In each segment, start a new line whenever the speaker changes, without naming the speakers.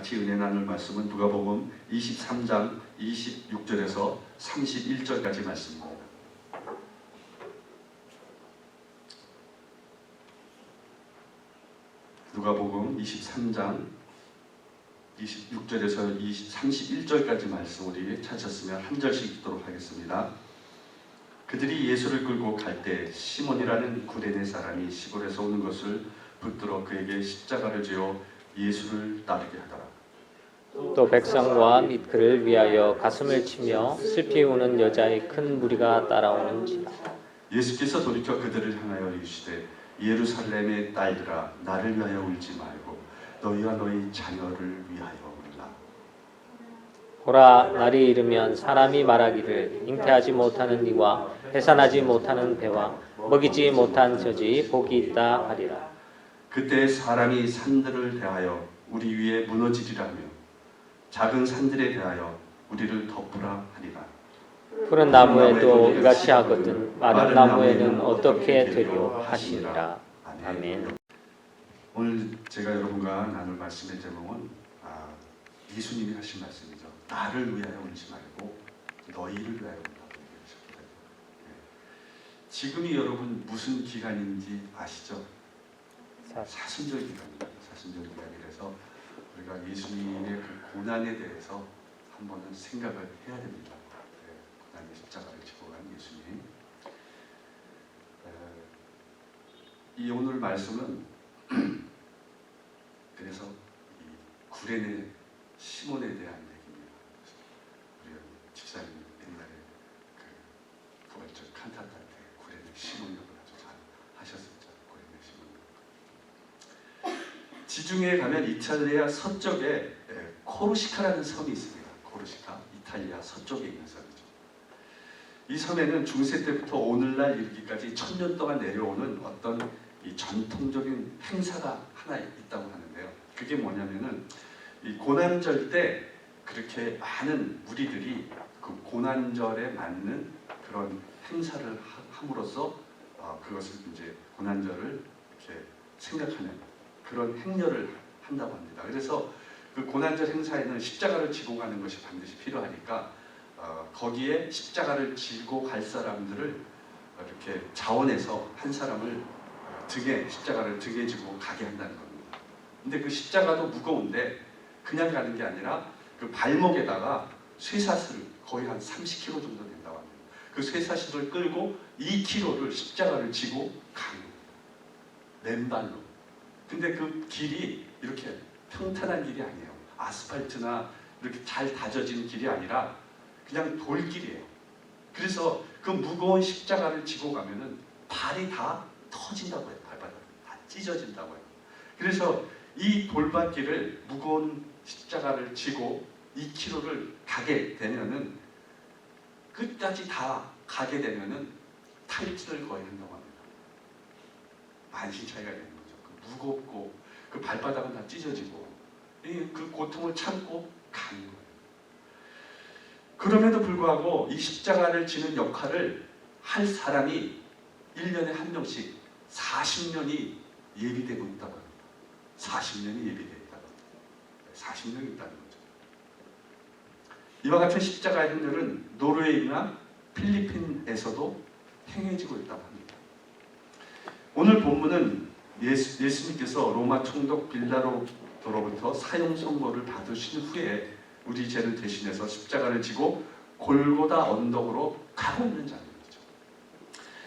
같이 은혜 나눌 말씀은 누가복음 23장 26절에서 31절까지 말씀입니다. 누가복음 23장 26절에서 31절까지 말씀 우리 찾으셨으면 한 절씩 읽도록 하겠습니다. 그들이 예수를 끌고 갈 때 시몬이라는 구레네 사람이 시골에서 오는 것을 붙들어 그에게 십자가를 지어 예수를 따르게 하더라.
또 백성과 및 그를 위하여 가슴을 치며 슬피 우는 여자의 큰 무리가 따라오는지라.
예수께서 돌이켜 그들을 향하여 이르시되 예루살렘의 딸들아 나를 위하여 울지 말고 너희와 너희 자녀를 위하여 울라.
보라, 날이 이르면 사람이 말하기를 잉태하지 못하는 이와 해산하지 못하는 배와 먹이지 못한 젖이 복이 있다 하리라.
그때 사람이 산들을 대하여 우리 위에 무너지리라며 작은 산들에 대하여 우리를 덮으라 하리라.
푸른 나무에도 이같이 하거든 마른 나무에는 어떻게 되려 하시니라. 아멘.
오늘 제가 여러분과 나눌 말씀의 제목은 예수님이 하신 말씀이죠. 나를 위하여 울지 말고 너희를 위하여 울라고 얘기하셨거든요. 지금이 여러분 무슨 기간인지 아시죠? 사순절 기간입니다. 사순절 기간이라서 우리가 예수님의 그 고난에 대해서 한 번은 생각을 해야 됩니다. 고난의 십자가를 지고 간 예수님. 이 오늘 말씀은 그래서 이 구레네 시몬에 대한 얘기입니다. 우리 집사님 옛날에 그 부활절 칸타타 때 구레네 시몬이라고 아주 잘 하셨었죠. 구레네 시몬. 지중해에 가면 이탈리아 서쪽에 코르시카라는 섬이 있습니다. 코르시카, 이탈리아 서쪽에 있는 섬이죠. 이 섬에는 중세 때부터 오늘날 이르기까지 1000년 동안 내려오는 어떤 이 전통적인 행사가 하나 있다고 하는데요. 그게 뭐냐면은 이 고난절 때 그렇게 많은 무리들이 그 고난절에 맞는 그런 행사를 함으로써 그것을 이제 고난절을 이렇게 생각하는 그런 행렬을 한다고 합니다. 그래서 그 고난절 행사에는 십자가를 지고 가는 것이 반드시 필요하니까 거기에 십자가를 지고 갈 사람들을 이렇게 자원해서 한 사람을 십자가를 등에 지고 가게 한다는 겁니다. 근데 그 십자가도 무거운데 그냥 가는 게 아니라 그 발목에다가 쇠사슬을 거의 한 30kg 정도 된다고 합니다. 그 쇠사슬을 끌고 2km를 십자가를 지고 가는 겁니다. 맨발로. 근데 그 길이 이렇게 평탄한 길이 아니에요. 아스팔트나 이렇게 잘 다져진 길이 아니라 그냥 돌길이에요. 그래서 그 무거운 십자가를 지고 가면은 발이 다 터진다고 해요. 발바닥 다 찢어진다고 해요. 그래서 이 돌밭길을 무거운 십자가를 지고 2km를 가게 되면은 끝까지 다 가게 되면은 탈진을 거의 한다고 합니다. 만신 차이가 있는 거죠. 그 무겁고 그 발바닥은 다 찢어지고 그 고통을 참고 가는 거예요. 그럼에도 불구하고 이 십자가를 지는 역할을 할 사람이 1년에 한 명씩 40년이 예비되고 있다고 합니다. 40년이 예비되어 있다고 합니다. 40년이 있다는 거죠. 이와 같은 십자가의 행렬은 노르웨이나 필리핀에서도 행해지고 있다고 합니다. 오늘 본문은 예수님께서 로마 총독 빌라도로부터 사형 선고를 받으신 후에 우리 죄를 대신해서 십자가를 지고 골고다 언덕으로 가고 있는 장면이죠.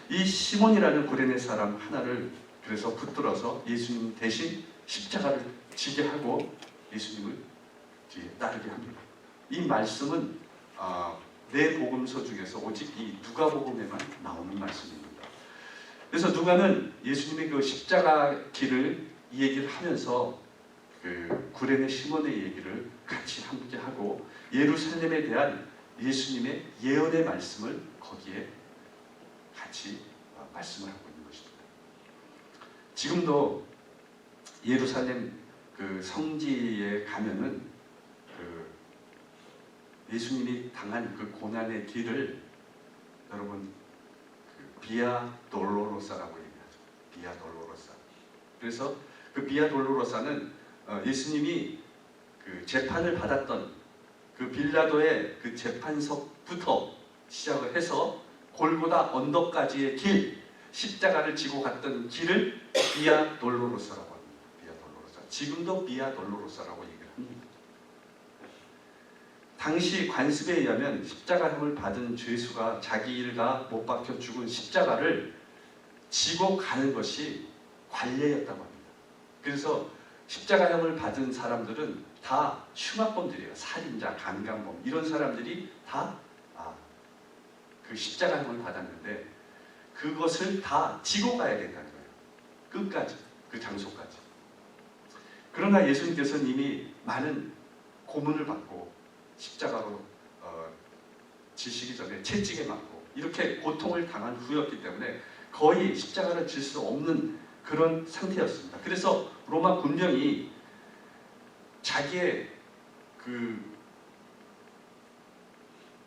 이 시몬이라는 구레네 사람 하나를 그래서 붙들어서 예수님 대신 십자가를 지게 하고 예수님을 따르게 합니다. 이 말씀은 네 복음서 중에서 오직 이 누가복음에만 나오는 말씀입니다. 그래서 누가는 예수님의 그 십자가 길을 이 얘기를 하면서 그 구레네 시몬의 얘기를 같이 함께 하고 예루살렘에 대한 예수님의 예언의 말씀을 거기에 같이 말씀을 하고 있는 것입니다. 지금도 예루살렘 그 성지에 가면은 그 예수님이 당한 그 고난의 길을 여러분 그 비아 돌로로사라고 얘기하죠. 비아 돌로로사. 그래서 그 비아 돌로로사는 예수님이 그 재판을 받았던 그 빌라도의 그 재판석부터 시작을 해서 골고다 언덕까지의 길, 십자가를 지고 갔던 길을 비아 돌로로사라고 합니다. 비아 돌로로사. 지금도 비아 돌로로사라고 얘기를 합니다. 당시 관습에 의하면 십자가형을 받은 죄수가 자기 일가 못 박혀 죽은 십자가를 지고 가는 것이 관례였다고 합니다. 그래서 십자가형을 받은 사람들은 다 흉악범들이에요. 살인자, 강간범 이런 사람들이 다 그 십자가형을 받았는데 그것을 다 지고 가야 된다는 거예요. 끝까지, 그 장소까지. 그러나 예수님께서는 이미 많은 고문을 받고 십자가로 지시기 전에 채찍에 맞고 이렇게 고통을 당한 후였기 때문에 거의 십자가를 질 수 없는 그런 상태였습니다. 그래서 로마 군병이 자기의 그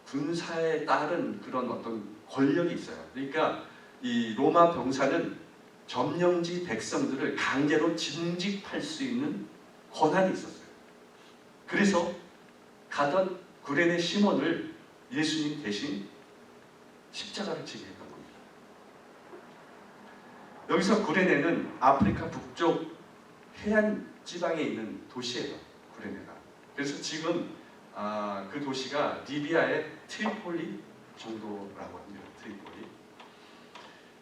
군사에 따른 그런 어떤 권력이 있어요. 그러니까 이 로마 병사는 점령지 백성들을 강제로 징집할 수 있는 권한이 있었어요. 그래서 가던 구레네 시몬을 예수님 대신 십자가를 지게 했던 겁니다. 여기서 구레네는 아프리카 북쪽 해안 지방에 있는 도시예요. 구레네가. 그래서 지금 그 도시가 리비아의 트리폴리 정도라고 합니다. 트리폴리.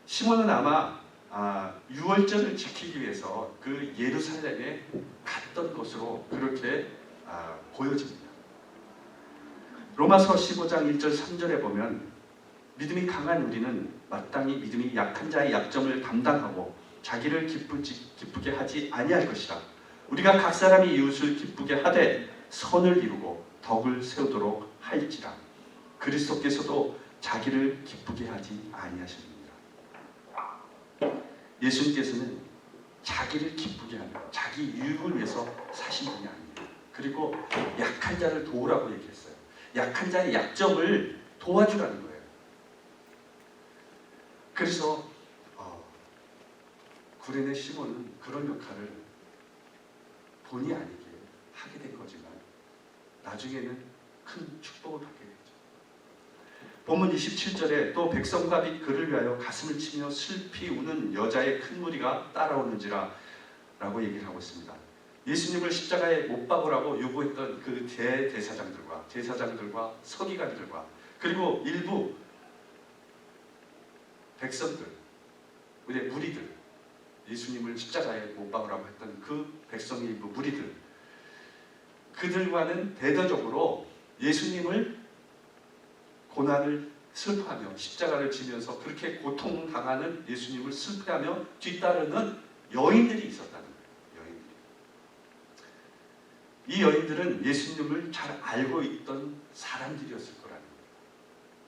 시몬은 아마 유월절을 지키기 위해서 그 예루살렘에 갔던 것으로 그렇게 보여집니다. 로마서 15장 1절 3절에 보면 믿음이 강한 우리는 마땅히 믿음이 약한 자의 약점을 감당하고 자기를 기쁘게 하지 아니할 것이라. 우리가 각 사람이 이웃을 기쁘게 하되 선을 이루고 덕을 세우도록 할지라. 그리스도께서도 자기를 기쁘게 하지 아니하십니다. 예수님께서는 자기를 기쁘게 하는, 자기 유익을 위해서 사신 분이 아닙니다. 그리고 약한 자를 도우라고 얘기했어요. 약한 자의 약점을 도와주라는 거예요. 그래서 구레네 시몬은 그런 역할을 본의 아니게 하게 된 거지만 나중에는 큰 축복을 받게 되죠. 본문 27절에 또 백성과 및 그를 위하여 가슴을 치며 슬피 우는 여자의 큰 무리가 따라오는지라 라고 얘기를 하고 있습니다. 예수님을 십자가에 못 박으라고 요구했던 그 대제사장들과 제사장들과 서기관들과 그리고 일부 백성들, 우리의 무리들, 예수님을 십자가에 못 박으라고 했던 그 백성의 일부 무리들, 그들과는 대대적으로 예수님을 고난을 슬퍼하며 십자가를 지면서 그렇게 고통당하는 예수님을 슬퍼하며 뒤따르는 여인들이 있었다는 거예요. 여인들이. 이 여인들은 예수님을 잘 알고 있던 사람들이었을 거라는 거예요.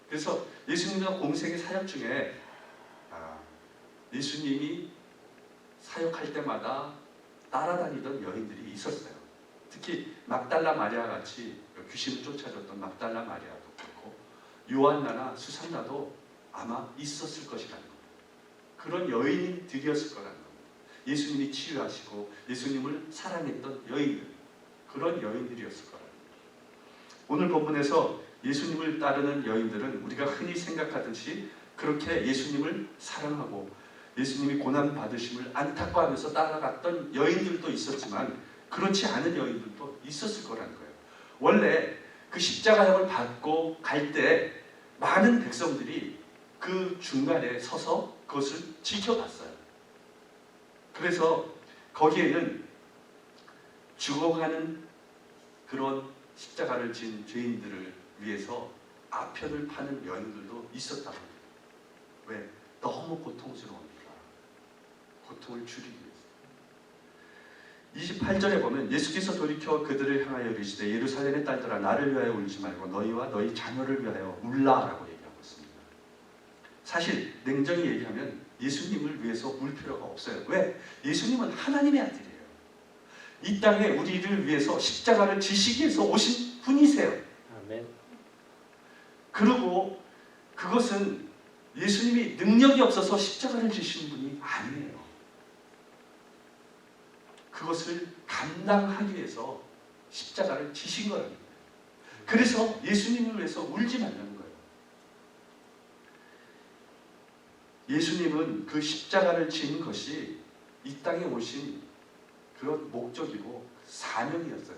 그래서 예수님과 공생의 사역 중에 예수님이 사역할 때마다 따라다니던 여인들이 있었어요. 특히 막달라 마리아 같이 귀신을 쫓아줬던 막달라 마리아도 그렇고 요한나나 수산나도 아마 있었을 것이라는 겁니다. 그런 여인들이었을 거라는 겁니다. 예수님이 치유하시고 예수님을 사랑했던 여인들, 그런 여인들이었을 거라는 겁니다. 오늘 본문에서 예수님을 따르는 여인들은 우리가 흔히 생각하듯이 그렇게 예수님을 사랑하고 예수님이 고난받으심을 안타까워하면서 따라갔던 여인들도 있었지만 그렇지 않은 여인들도 있었을 거라는 거예요. 원래 그 십자가형을 받고 갈 때 많은 백성들이 그 중간에 서서 그것을 지켜봤어요. 그래서 거기에는 죽어가는 그런 십자가를 진 죄인들을 위해서 아편을 파는 여인들도 있었다고 합니다. 왜? 너무 고통스러우니까. 고통을 줄이기 위해서. 28절에 보면 예수께서 돌이켜 그들을 향하여 이르시되 예루살렘의 딸들아 나를 위하여 울지 말고 너희와 너희 자녀를 위하여 울라라고 얘기하고 있습니다. 사실 냉정히 얘기하면 예수님을 위해서 울 필요가 없어요. 왜? 예수님은 하나님의 아들이에요. 이 땅에 우리를 위해서 십자가를 지시기 위해서 오신 분이세요.
아멘.
그리고 그것은 예수님이 능력이 없어서 십자가를 지신 분이 아니에요. 그것을 감당하기 위해서 십자가를 지신 거라는 거예요. 그래서 예수님을 위해서 울지 말라는 거예요. 예수님은 그 십자가를 지는 것이 이 땅에 오신 그런 목적이고 사명이었어요.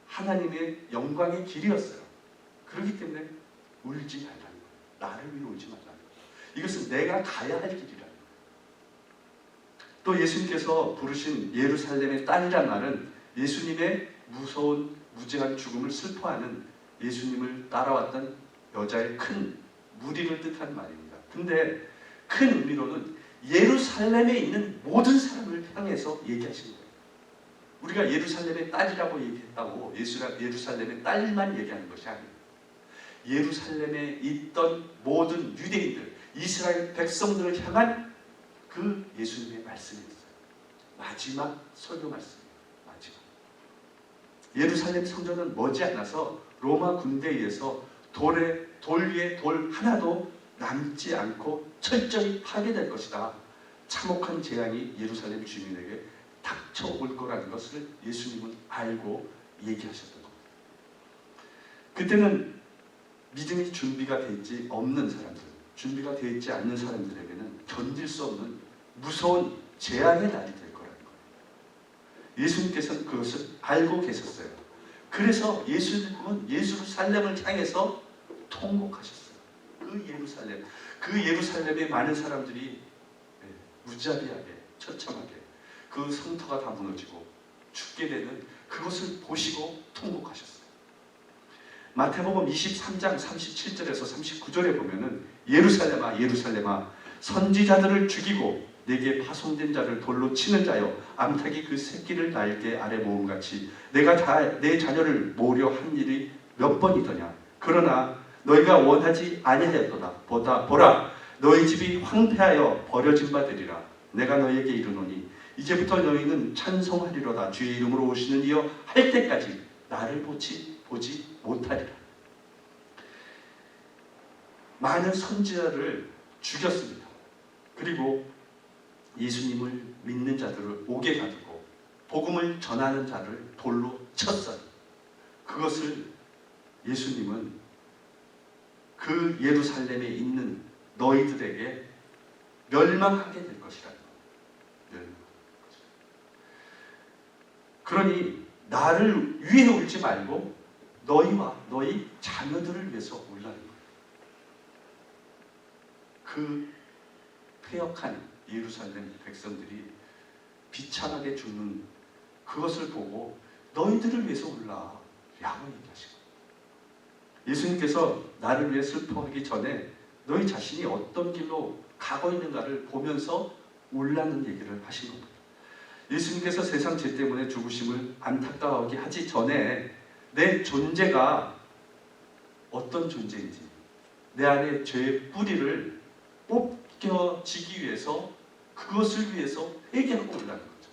하나님의 영광의 길이었어요. 그렇기 때문에 울지 말라는 거예요. 나를 위해 울지 말라는 거예요. 이것은 내가 가야 할 길이라는 거예요. 또 예수님께서 부르신 예루살렘의 딸이란 말은 예수님의 무서운 무지한 죽음을 슬퍼하는 예수님을 따라왔던 여자의 큰 무리를 뜻하는 말입니다. 근데 큰 의미로는 예루살렘에 있는 모든 사람을 향해서 얘기하신 거예요. 우리가 예루살렘의 딸이라고 얘기했다고 예루살렘의 딸만 얘기하는 것이 아니에요. 예루살렘에 있던 모든 유대인들, 이스라엘 백성들을 향한 그 예수님의 말씀이었어요. 마지막 설교 말씀이에요. 마지막. 예루살렘 성전은 머지않아서 로마 군대에 의해서 돌 위에 돌 하나도 남지 않고 철저히 파괴될 것이다. 참혹한 재앙이 예루살렘 주민에게 닥쳐올 거라는 것을 예수님은 알고 얘기하셨던 겁니다. 그때는 믿음이 준비가 되어 있지 없는 사람들, 준비가 되어 있지 않는 사람들에게는 견딜 수 없는 무서운 재앙의 날이 될 거라는 거예요. 예수님께서는 그것을 알고 계셨어요. 그래서 예수님은 예루살렘을 향해서 통곡하셨어요. 그 예루살렘에 많은 사람들이 무자비하게 처참하게 그 성터가 다 무너지고 죽게 되는 그것을 보시고 통곡하셨어요. 마태복음 23장 37절에서 39절에 보면은 예루살렘아 예루살렘아 선지자들을 죽이고 내게 파송된 자를 돌로 치는 자여 암탉이 그 새끼를 날개 아래 모음같이 내가 내 자녀를 모으려 한 일이 몇 번이더냐. 그러나 너희가 원하지 아니하였도다. 보라 너희 집이 황폐하여 버려진 바 되리라. 내가 너희에게 이르노니 이제부터 너희는 찬송하리로다. 주의 이름으로 오시는 이여 할 때까지 나를 보지 못하리라. 많은 선지자를 죽였습니다. 그리고 예수님을 믿는 자들을 옥에 가두고 복음을 전하는 자를 돌로 쳤어요. 그것을 예수님은 그 예루살렘에 있는 너희들에게 멸망하게 될 것이라는 거예요. 그러니 나를 위해 울지 말고 너희와 너희 자녀들을 위해서 울라는 거예요. 그 폐역한 예루살렘 백성들이 비참하게 죽는 그것을 보고 너희들을 위해서 울라 라고 얘기하시고, 예수님께서 나를 위해 슬퍼하기 전에 너희 자신이 어떤 길로 가고 있는가를 보면서 울라는 얘기를 하신 겁니다. 예수님께서 세상 죄 때문에 죽으심을 안타까워하게 하기 전에 내 존재가 어떤 존재인지, 내 안에 죄의 뿌리를 뽑겨지기 위해서 그것을 위해서 회개하고 올라가는 거죠.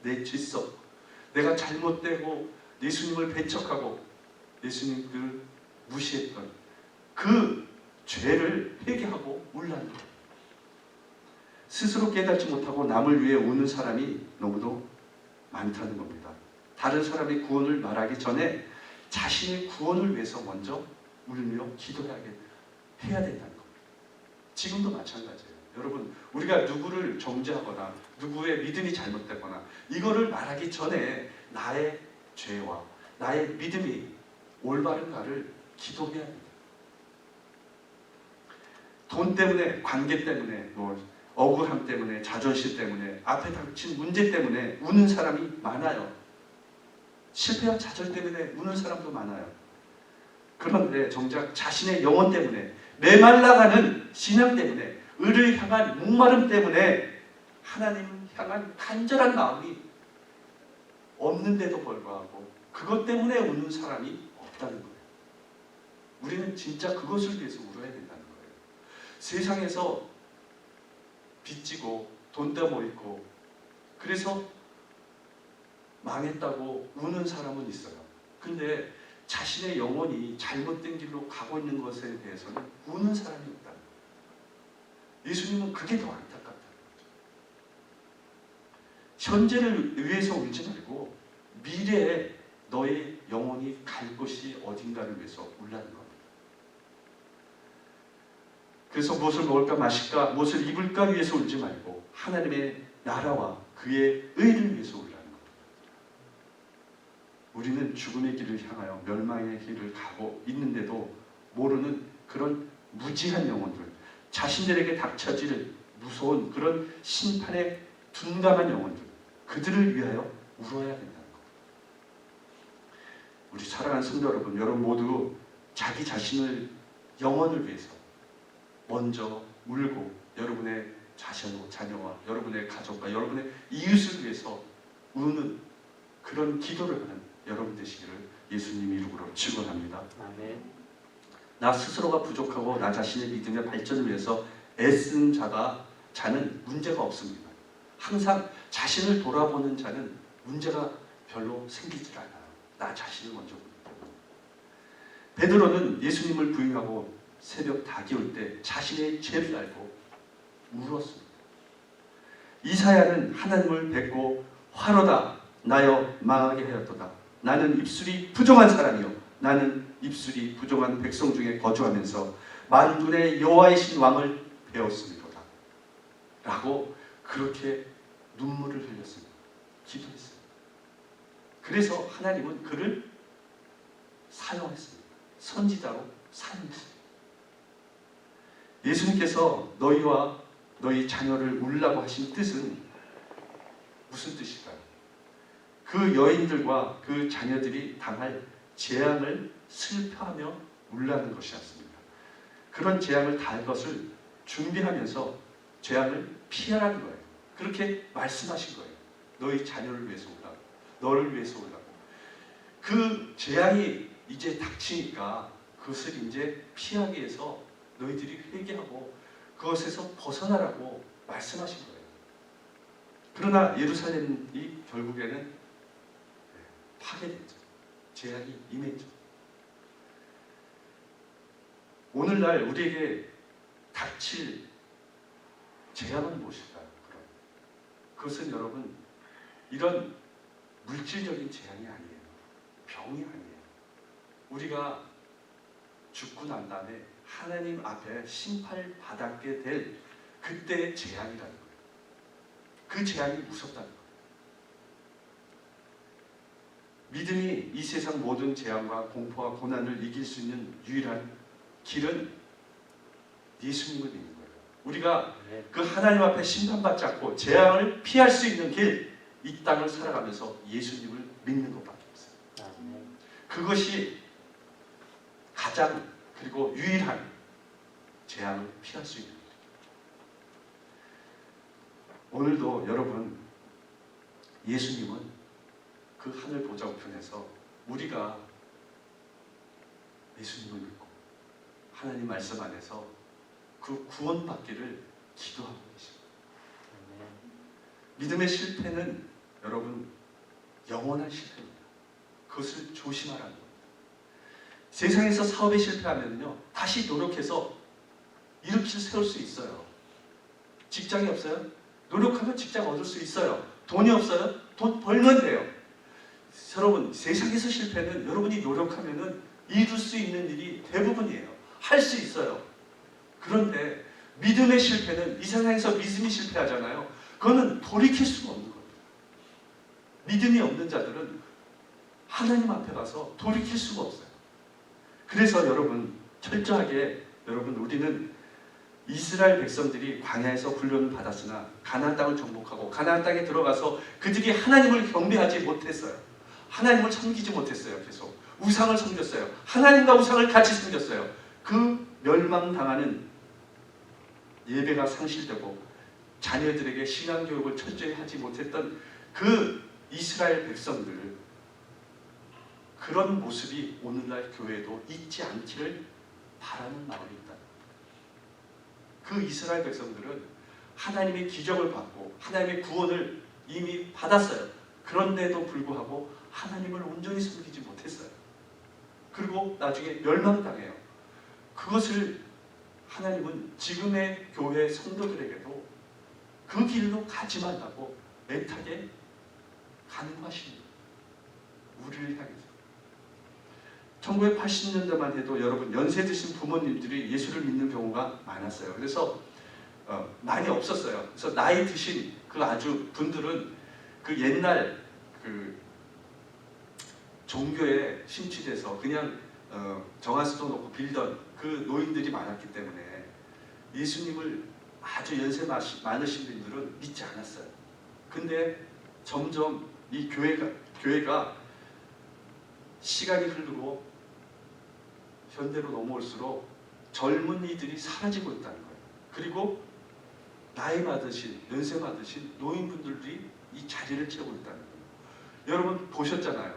내 죄성, 내가 잘못되고 예수님을 배척하고 예수님을 무시했던 그 죄를 회개하고 올라가는 거예요. 스스로 깨닫지 못하고 남을 위해 우는 사람이 너무도 많다는 겁니다. 다른 사람의 구원을 말하기 전에 자신의 구원을 위해서 먼저 울며 기도해야 된다는 겁니다. 지금도 마찬가지예요. 여러분, 우리가 누구를 정죄하거나 누구의 믿음이 잘못되거나 이거를 말하기 전에 나의 죄와 나의 믿음이 올바른가를 기도해야 합니다. 돈 때문에, 관계 때문에, 억울함 때문에, 자존심 때문에, 앞에 닥친 문제 때문에 우는 사람이 많아요. 실패와 좌절 때문에 우는 사람도 많아요. 그런데 정작 자신의 영혼 때문에, 메말라가는 신앙 때문에, 의를 향한 목마름 때문에 하나님 향한 간절한 마음이 없는데도 불구하고 그것 때문에 우는 사람이 없다는 거예요. 우리는 진짜 그것을 위해서 울어야 된다는 거예요. 세상에서 빚지고 돈 떼모이고 그래서 망했다고 우는 사람은 있어요. 근데 자신의 영혼이 잘못된 길로 가고 있는 것에 대해서는 우는 사람이 없다는 거예요. 예수님은 그게 더 안타깝다는 거죠. 현재를 위해서 울지 말고 미래에 너의 영혼이 갈 곳이 어딘가를 위해서 울라는 겁니다. 그래서 무엇을 먹을까 마실까 무엇을 입을까 위해서 울지 말고 하나님의 나라와 그의 의를 위해서 울라는 겁니다. 우리는 죽음의 길을 향하여 멸망의 길을 가고 있는데도 모르는 그런 무지한 영혼들, 자신들에게 닥쳐질 무서운 그런 심판에 둔감한 영혼들, 그들을 위하여 울어야 된다는 겁니다. 우리 사랑하는 성도 여러분, 여러분 모두 자기 자신을 영혼을 위해서 먼저 울고 여러분의 자녀와 여러분의 가족과 여러분의 이웃을 위해서 우는 그런 기도를 하는 여러분 되시기를 예수님 이름으로 축원합니다.
아멘.
나 스스로가 부족하고 나 자신의 믿음의 발전을 위해서 애쓰는 자는 문제가 없습니다. 항상 자신을 돌아보는 자는 문제가 별로 생기질 않아요. 나 자신을 먼저 봅니다. 베드로는 예수님을 부인하고 새벽 닭이 올 때 자신의 죄를 알고 울었습니다. 이사야는 하나님을 뵙고 화로다 나여 망하게 하였도다. 나는 입술이 부정한 사람이요 나는 입술이 부정한 백성 중에 거주하면서 만군의 여호와이신 왕을 배웠습니다. 라고 그렇게 눈물을 흘렸습니다. 기도했습니다. 그래서 하나님은 그를 사용했습니다. 선지자로 사용했습니다. 예수님께서 너희와 너희 자녀를 울라고 하신 뜻은 무슨 뜻일까요? 그 여인들과 그 자녀들이 당할 재앙을 슬퍼하며 울라는 것이 않습니다. 그런 재앙을 당할 것을 준비하면서 재앙을 피하라는 거예요. 그렇게 말씀하신 거예요. 너희 자녀를 위해서 울라고, 너를 위해서 울라고. 그 재앙이 이제 닥치니까 그것을 이제 피하기 위해서 너희들이 회개하고 그것에서 벗어나라고 말씀하신 거예요. 그러나 예루살렘이 결국에는 파괴됐죠. 재앙이 임했죠. 오늘날 우리에게 닥칠 재앙은 무엇일까요? 그것은 여러분 이런 물질적인 재앙이 아니에요. 병이 아니에요. 우리가 죽고 난 다음에 하나님 앞에 심판을 받게 될 그때의 재앙이라는 거예요. 그 재앙이 무섭다는 거예요. 믿음이 이 세상 모든 재앙과 공포와 고난을 이길 수 있는 유일한 길은 예수님을 믿는 거예요. 우리가 그 하나님 앞에 심판받지 않고 재앙을 피할 수 있는 길, 이 땅을 살아가면서 예수님을 믿는 것밖에 없어요. 그것이 가장 그리고 유일한 재앙을 피할 수 있는 길입니다. 오늘도 여러분 예수님은 그 하늘 보좌 우편에서 우리가 예수님을 믿고 하나님 말씀 안에서 그 구원받기를 기도하고 계십니다. 믿음의 실패는 여러분 영원한 실패입니다. 그것을 조심하라는 겁니다. 세상에서 사업에 실패하면요 다시 노력해서 일으킬 세울 수 있어요. 직장이 없어요? 노력하면 직장 얻을 수 있어요. 돈이 없어요? 돈 벌면 돼요. 여러분 세상에서 실패는 여러분이 노력하면 이룰 수 있는 일이 대부분이에요. 할 수 있어요. 그런데 믿음의 실패는 이 세상에서 믿음이 실패하잖아요. 그거는 돌이킬 수가 없는 겁니다. 믿음이 없는 자들은 하나님 앞에 가서 돌이킬 수가 없어요. 그래서 여러분 철저하게 여러분 우리는 이스라엘 백성들이 광야에서 훈련을 받았으나 가나안 땅을 정복하고 가나안 땅에 들어가서 그들이 하나님을 경배하지 못했어요. 하나님을 섬기지 못했어요. 계속 우상을 섬겼어요. 하나님과 우상을 같이 섬겼어요. 그 멸망당하는 예배가 상실되고 자녀들에게 신앙교육을 철저히 하지 못했던 그 이스라엘 백성들, 그런 모습이 오늘날 교회도 있지 않기를 바라는 마음이 있다. 그 이스라엘 백성들은 하나님의 기적을 받고 하나님의 구원을 이미 받았어요. 그런데도 불구하고 하나님을 온전히 섬기지 못했어요. 그리고 나중에 멸망당해요. 그것을 하나님은 지금의 교회 성도들에게도 그 길로 가지 말라고 애타게 간구하십니다. 우리를 향해서. 1980년대만 해도 여러분 연세 드신 부모님들이 예수를 믿는 경우가 많았어요. 그래서 많이 없었어요. 그래서 나이 드신 그 아주 분들은 그 옛날 그 종교에 심취돼서 그냥 정한수도 놓고 빌던 그 노인들이 많았기 때문에 예수님을 아주 연세 많으신 분들은 믿지 않았어요. 근데 점점 이 교회가 시간이 흐르고 현대로 넘어올수록 젊은이들이 사라지고 있다는 거예요. 그리고 나이 많으신, 연세 많으신 노인분들이 이 자리를 채우고 있다는 거예요. 여러분 보셨잖아요.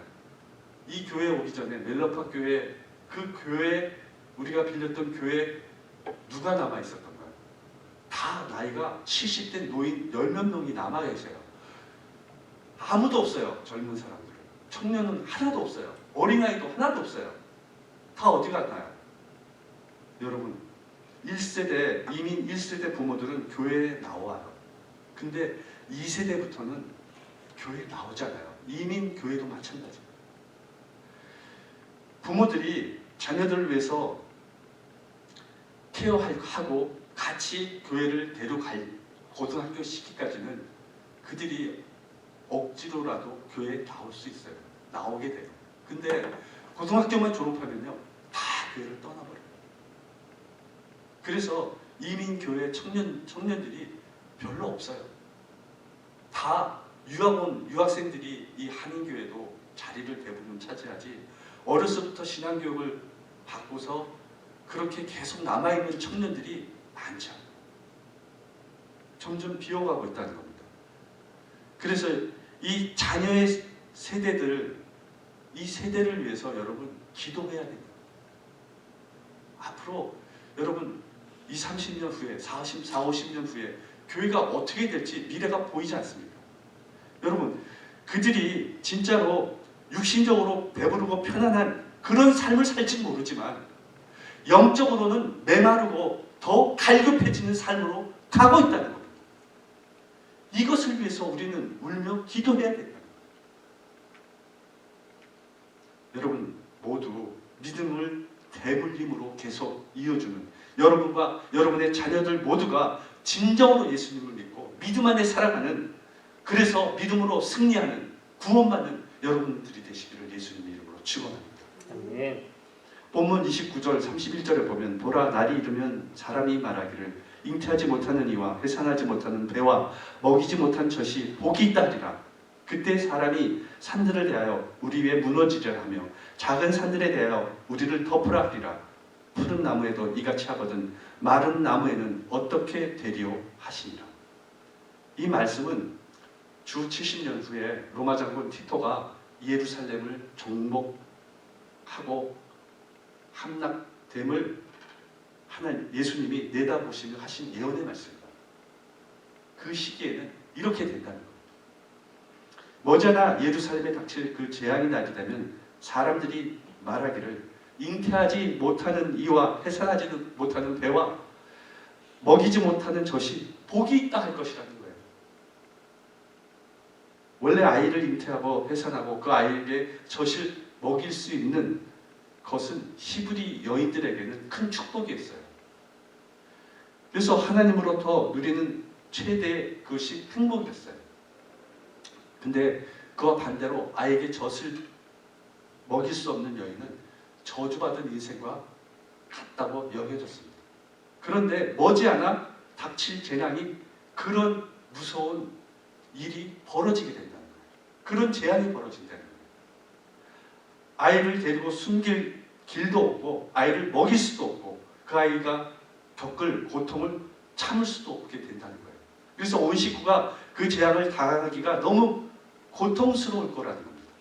이 교회 오기 전에 멜로파 교회, 그 교회 우리가 빌렸던 교회 누가 남아 있었던 거예요? 다 나이가 70대 노인 10몇 명이 남아 계세요. 아무도 없어요. 젊은 사람들은. 청년은 하나도 없어요. 어린아이도 하나도 없어요. 다 어디 갔나요? 여러분 1세대 이민 1세대 부모들은 교회에 나와요. 근데 2세대부터는 교회에 나오잖아요. 이민 교회도 마찬가지예요. 부모들이 자녀들을 위해서 케어하고 같이 교회를 데려갈 고등학교 시기까지는 그들이 억지로라도 교회에 나올 수 있어요. 나오게 돼요. 근데 고등학교만 졸업하면요 다 교회를 떠나버려요. 그래서 이민교회 청년들이 별로 없어요. 다 유학생들이 이 한인교회도 자리를 대부분 차지하지 어려서부터 신앙교육을 받고서 그렇게 계속 남아있는 청년들이 많죠. 점점 비어가고 있다는 겁니다. 그래서 이 자녀의 세대들, 이 세대를 위해서 여러분 기도해야 됩니다. 앞으로 여러분 20, 30년 후에 40, 50년 후에 교회가 어떻게 될지 미래가 보이지 않습니까? 여러분 그들이 진짜로 육신적으로 배부르고 편안한 그런 삶을 살지 모르지만 영적으로는 메마르고 더 갈급해지는 삶으로 가고 있다는 겁니다. 이것을 위해서 우리는 울며 기도해야 된다. 여러분 모두 믿음을 대물림으로 계속 이어주는 여러분과 여러분의 자녀들 모두가 진정으로 예수님을 믿고 믿음 안에 살아가는, 그래서 믿음으로 승리하는, 구원받는 여러분들이 되시기를 예수님의 이름으로 축원합니다.
아멘.
본문 29절 31절에 보면 보라 날이 이르면 사람이 말하기를 잉태하지 못하는 이와 해산하지 못하는 배와 먹이지 못한 젖이 복이 있다 하리라. 그때 사람이 산들을 대하여 우리 위에 무너지려 하며 작은 산들에 대하여 우리를 덮으라 하리라. 푸른 나무에도 이같이 하거든 마른 나무에는 어떻게 되리요 하시니라. 이 말씀은 주 70년 후에 로마 장군 티토가 예루살렘을 정복하고 함락됨을 하나님 예수님이 내다보시며 하신 예언의 말씀입니다. 그 시기에는 이렇게 된다는 겁니다. 머지않아 예루살렘에 닥칠 그 재앙이 나게 되면 사람들이 말하기를 잉태하지 못하는 이와 해산하지 못하는 배와 먹이지 못하는 젖이 복이 있다 할 것이라는 거예요. 원래 아이를 잉태하고 해산하고 그 아이에게 젖을 먹일 수 있는 것은 히브리 여인들에게는 큰 축복이었어요. 그래서 하나님으로부터 누리는 최대의 그것이 행복이었어요. 근데 그와 반대로 아이에게 젖을 먹일 수 없는 여인은 저주받은 인생과 같다고 여겨졌습니다. 그런데 머지않아 닥칠 재앙이 그런 무서운 일이 벌어지게 된다는 거예요. 그런 재앙이 벌어진다는 거예요. 아이를 데리고 숨길 길도 없고 아이를 먹일 수도 없고 그 아이가 겪을 고통을 참을 수도 없게 된다는 거예요. 그래서 온 식구가 그 재앙을 당하기가 너무 고통스러울 거라는 겁니다.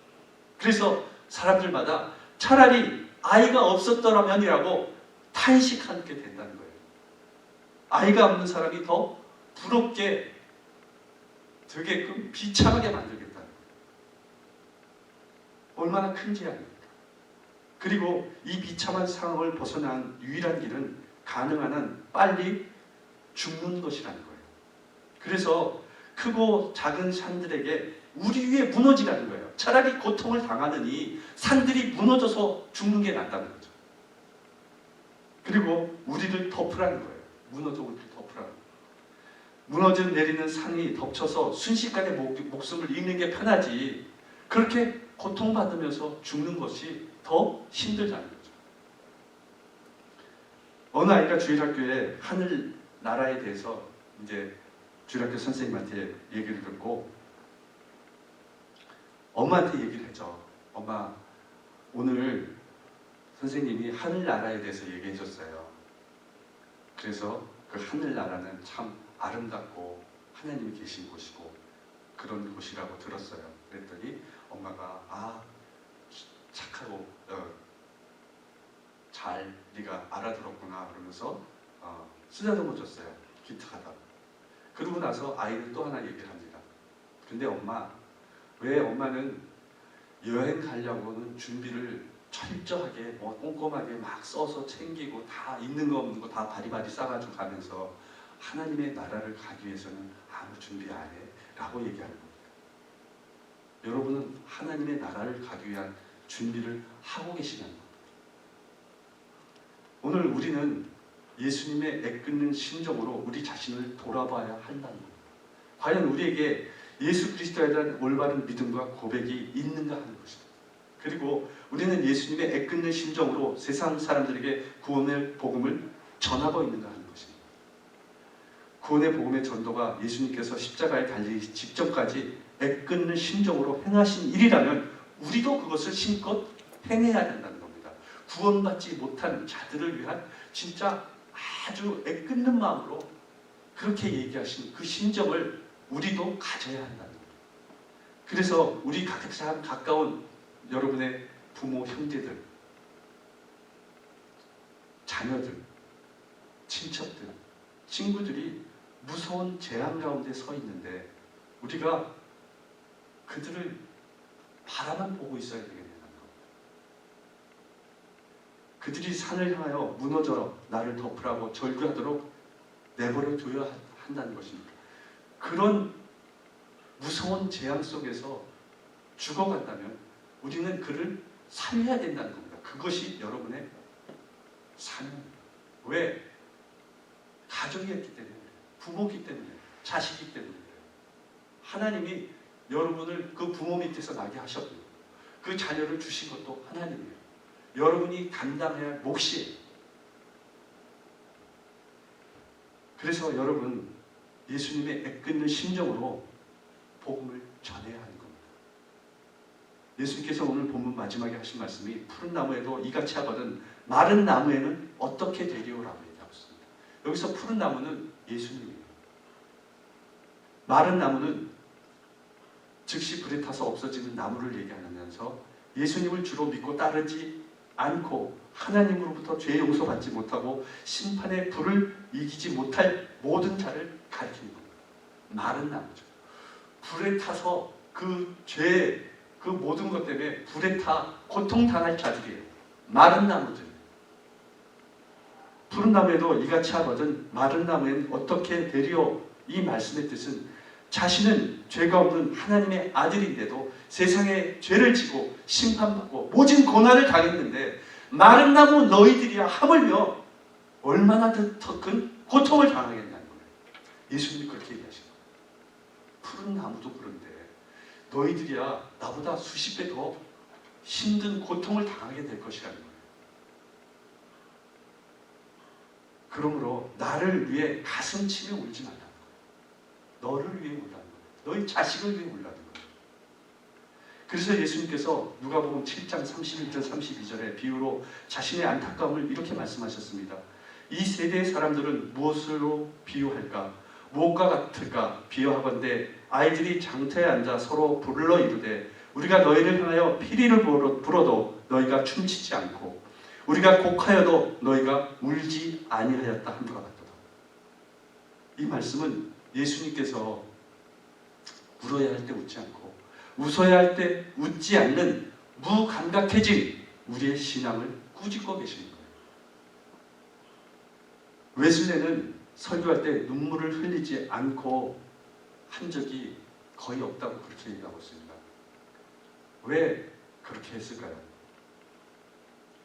그래서 사람들마다 차라리 아이가 없었더라면이라고 탄식하게 된다는 거예요. 아이가 없는 사람이 더 부럽게 되게끔 비참하게 만들겠다는 거예요. 얼마나 큰 재앙입니까? 그리고 이 비참한 상황을 벗어난 유일한 길은 가능한 한 빨리 죽는 것이라는 거예요. 그래서 크고 작은 산들에게 우리 위에 무너지라는 거예요. 차라리 고통을 당하느니 산들이 무너져서 죽는 게 낫다는 거죠. 그리고 우리를 덮으라는 거예요. 무너져 우리를 덮으라는 거예요. 무너져 내리는 산이 덮쳐서 순식간에 목숨을 잃는 게 편하지, 그렇게 고통받으면서 죽는 것이 더 힘들다는 거죠. 어느 아이가 주일학교에 하늘나라에 대해서 이제 주일학교 선생님한테 얘기를 듣고 엄마한테 얘기를 했죠. 엄마, 오늘 선생님이 하늘나라에 대해서 얘기해 줬어요. 그래서 그 하늘나라는 참 아름답고 하나님이 계신 곳이고 그런 곳이라고 들었어요. 그랬더니 엄마가 착하고 잘 네가 알아들었구나 그러면서 쓰다듬어 줬어요. 기특하다고. 그러고 나서 아이는 또 하나 얘기를 합니다. 근데 엄마, 왜 엄마는 여행 가려고는 준비를 철저하게 꼼꼼하게 막 써서 챙기고 다 있는 거 없는 거 다 바리바리 싸가지고 가면서 하나님의 나라를 가기 위해서는 아무 준비 안 해? 라고 얘기하는 겁니다. 여러분은 하나님의 나라를 가기 위한 준비를 하고 계시냐는 겁니다. 오늘 우리는 예수님의 애끓는 심정으로 우리 자신을 돌아봐야 한다는 겁니다. 과연 우리에게 예수 그리스도에 대한 올바른 믿음과 고백이 있는가 하는 것입니다. 그리고 우리는 예수님의 애끓는 심정으로 세상 사람들에게 구원의 복음을 전하고 있는가 하는 것입니다. 구원의 복음의 전도가 예수님께서 십자가에 달리기 직전까지 애끓는 심정으로 행하신 일이라면 우리도 그것을 심껏 행해야 된다는 겁니다. 구원받지 못한 자들을 위한 진짜 아주 애끓는 마음으로 그렇게 얘기하신 그 심정을 우리도 가져야 한다는 겁니다. 그래서 우리 가장 가까운 여러분의 부모, 형제들, 자녀들, 친척들, 친구들이 무서운 재앙 가운데 서 있는데 우리가 그들을 바라만 보고 있어야 되겠냐는 겁니다. 그들이 산을 향하여 무너져 나를 덮으라고 절규하도록 내버려 둬야 한다는 것입니다. 그런 무서운 재앙 속에서 죽어간다면 우리는 그를 살려야 된다는 겁니다. 그것이 여러분의 사명입니다. 왜? 가족이 했기 때문에, 부모기 때문에, 자식이기 때문에. 하나님이 여러분을 그 부모 밑에서 나게 하셨고요. 그 자녀를 주신 것도 하나님이에요. 여러분이 감당해야 할 몫이에요. 그래서 여러분, 예수님의 애끓는 심정으로 복음을 전해야 하는 겁니다. 예수님께서 오늘 본문 마지막에 하신 말씀이 푸른 나무에도 이같이 하거든 마른 나무에는 어떻게 되리오라고 얘기하고 있습니다. 여기서 푸른 나무는 예수님이에요. 마른 나무는 즉시 불에 타서 없어지는 나무를 얘기하면서 예수님을 주로 믿고 따르지 않고 하나님으로부터 죄 용서받지 못하고 심판의 불을 이기지 못할 모든 자를 가리키는 겁니다. 마른 나무죠. 불에 타서 그 죄, 그 모든 것 때문에 불에 타 고통당할 자들이에요. 마른 나무들. 푸른 나무에도 이같이 하거든 마른 나무에는 어떻게 되리오? 이 말씀의 뜻은 자신은 죄가 없는 하나님의 아들인데도 세상에 죄를 지고 심판받고 모진 고난을 당했는데 마른 나무 너희들이야 하물며 얼마나 더 큰 고통을 당하겠냐는 거예요. 예수님이 그렇게 얘기하신 거예요. 푸른 나무도 그런데 너희들이야 나보다 수십 배 더 힘든 고통을 당하게 될 것이라는 거예요. 그러므로 나를 위해 가슴 치며 울지 말라는 거예요. 너를 위해 울라는 거예요. 너희 자식을 위해 울라는 거예요. 그래서 예수님께서 누가복음 7장 31절 32절의 비유로 자신의 안타까움을 이렇게 말씀하셨습니다. 이 세대의 사람들은 무엇으로 비유할까? 무엇과 같을까? 비유하건대 아이들이 장터에 앉아 서로 불러 이르되 우리가 너희를 향하여 피리를 불어도 너희가 춤추지 않고 우리가 곡하여도 너희가 울지 아니하였다 함과 같도다. 이 말씀은 예수님께서 울어야 할 때 웃지 않고 웃어야 할 때 웃지 않는 무감각해진 우리의 신앙을 꾸짖고 계시는 거예요. 웨슬레는 설교할 때 눈물을 흘리지 않고 한 적이 거의 없다고 그렇게 얘기하고 있습니다. 왜 그렇게 했을까요?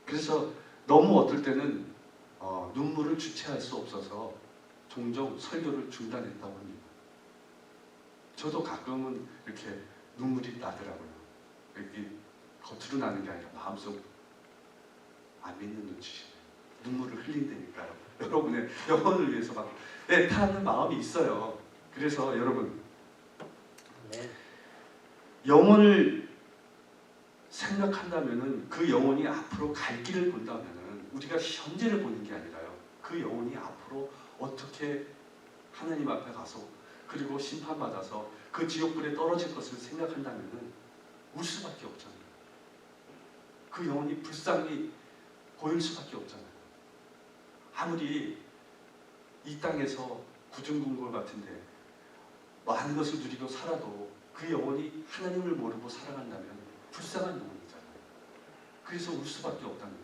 그래서 너무 어떨 때는 눈물을 주체할 수 없어서 종종 설교를 중단했다고 합니다. 저도 가끔은 이렇게 눈물이 나더라고요. 이렇게 겉으로 나는 게 아니라 마음속 안 믿는 눈치시네. 눈물을 흘린다니까요. 여러분의 영혼을 위해서 막 애타는 마음이 있어요. 그래서 여러분
네.
영혼을 생각한다면은 그 영혼이 앞으로 갈 길을 본다면은 우리가 현재를 보는 게 아니라요. 그 영혼이 앞으로 어떻게 하나님 앞에 가서 그리고 심판받아서 그 지옥불에 떨어질 것을 생각한다면은 울 수밖에 없잖아요. 그 영혼이 불쌍히 보일 수밖에 없잖아요. 아무리 이 땅에서 구중궁궐 같은데 많은 것을 누리고 살아도 그 영혼이 하나님을 모르고 살아간다면 불쌍한 영혼이잖아요. 그래서 울 수밖에 없다는 거예요.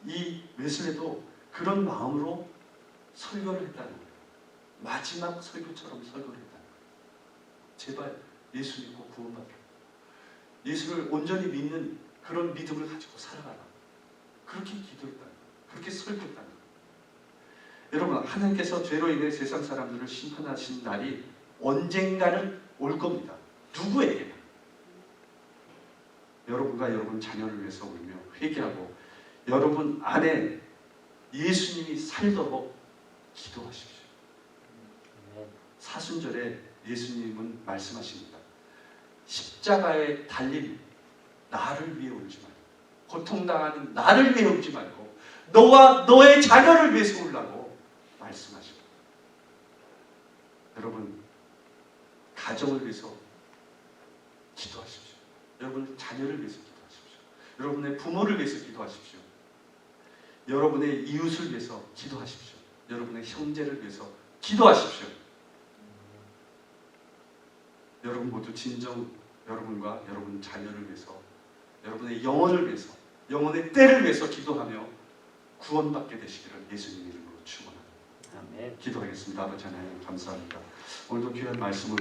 이 웨슬레도 그런 마음으로 설교를 했다는 거예요. 마지막 설교처럼 설교를 했다는 거예요. 제발 예수 믿고 구원받으라. 예수를 온전히 믿는 그런 믿음을 가지고 살아가라. 그렇게 기도했다는 거예요. 그렇게 설교했다는 거예요. 여러분, 하나님께서 죄로 인해 세상 사람들을 심판하신 날이 언젠가는 올 겁니다. 누구에게나. 여러분과 여러분 자녀를 위해서 울며 회개하고 여러분 안에 예수님이 살도록 기도하십시오. 사순절에 예수님은 말씀하십니다. 십자가에 달린 나를 위해 울지 말고, 고통당하는 나를 위해 울지 말고 너와 너의 자녀를 위해서 울라고 말씀하십니다. 여러분, 가정을 위해서 기도하십시오. 여러분 자녀를 위해서 기도하십시오. 여러분의 부모를 위해서 기도하십시오. 여러분의 이웃을 위해서 기도하십시오. 여러분의 형제를 위해서 기도하십시오. 여러분 모두 진정 여러분과 여러분 자녀를 위해서, 여러분의 영혼을 위해서, 영혼의 때를 위해서 기도하며 구원받게 되시기를 예수님 이름으로 축원합니다.
아멘.
기도하겠습니다. 아버지 하나님 감사합니다. 오늘도 귀한 말씀을